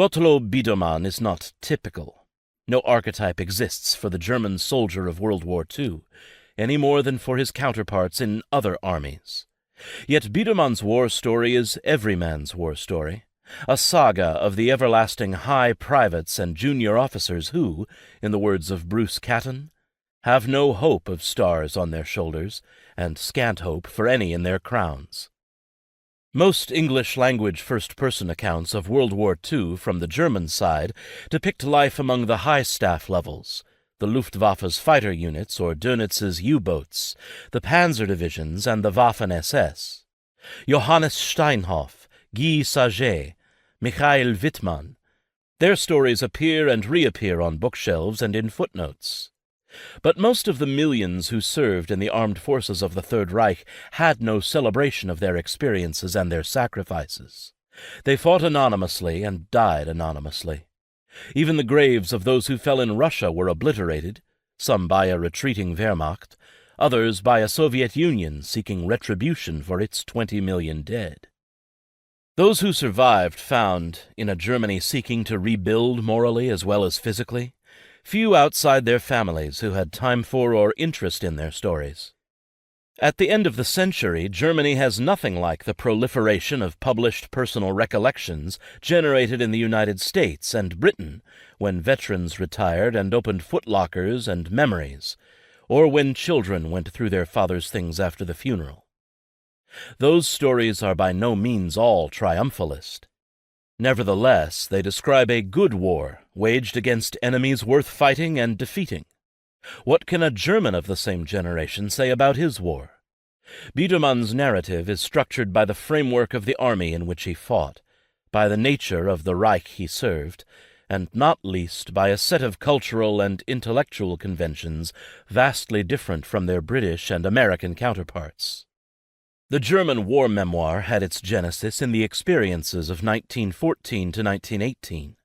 Gottlob Bidermann is not typical. No archetype exists for the German soldier of World War II, any more than for his counterparts in other armies. Yet Biedermann's war story is every man's war story, a saga of the everlasting high privates and junior officers who, in the words of Bruce Catton, have no hope of stars on their shoulders, and scant hope for any in their crowns. Most English-language first-person accounts of World War II from the German side depict life among the high staff levels, the Luftwaffe's fighter units or Dönitz's U-boats, the Panzer divisions and the Waffen-SS. Johannes Steinhoff, Guy Saget, Michael Wittmann. Their stories appear and reappear on bookshelves and in footnotes. But most of the millions who served in the armed forces of the Third Reich had no celebration of their experiences and their sacrifices. They fought anonymously and died anonymously. Even the graves of those who fell in Russia were obliterated, some by a retreating Wehrmacht, others by a Soviet Union seeking retribution for its 20 million dead. Those who survived found, in a Germany seeking to rebuild morally as well as physically, few outside their families who had time for or interest in their stories. At the end of the century, Germany has nothing like the proliferation of published personal recollections generated in the United States and Britain when veterans retired and opened footlockers and memories, or when children went through their father's things after the funeral. Those stories are by no means all triumphalist. Nevertheless, they describe a good war waged against enemies worth fighting and defeating. What can a German of the same generation say about his war? Biedermann's narrative is structured by the framework of the army in which he fought, by the nature of the Reich he served, and not least by a set of cultural and intellectual conventions vastly different from their British and American counterparts. The German war memoir had its genesis in the experiences of 1914 to 1918.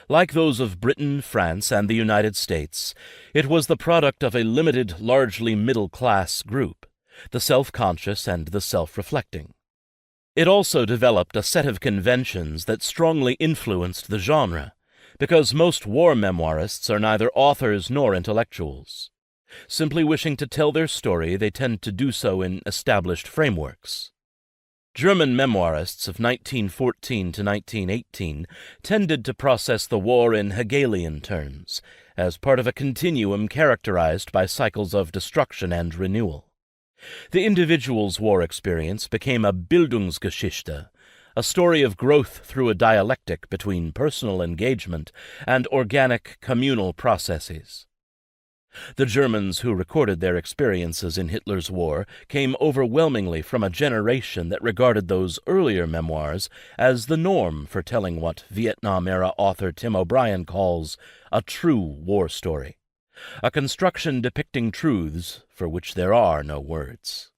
Like those of Britain, France, and the United States, it was the product of a limited, largely middle-class group, the self-conscious and the self-reflecting. It also developed a set of conventions that strongly influenced the genre, because most war memoirists are neither authors nor intellectuals. Simply wishing to tell their story, they tend to do so in established frameworks. German memoirists of 1914 to 1918 tended to process the war in Hegelian terms, as part of a continuum characterized by cycles of destruction and renewal. The individual's war experience became a Bildungsgeschichte, a story of growth through a dialectic between personal engagement and organic communal processes. The Germans who recorded their experiences in Hitler's war came overwhelmingly from a generation that regarded those earlier memoirs as the norm for telling what Vietnam-era author Tim O'Brien calls a true war story, a construction depicting truths for which there are no words.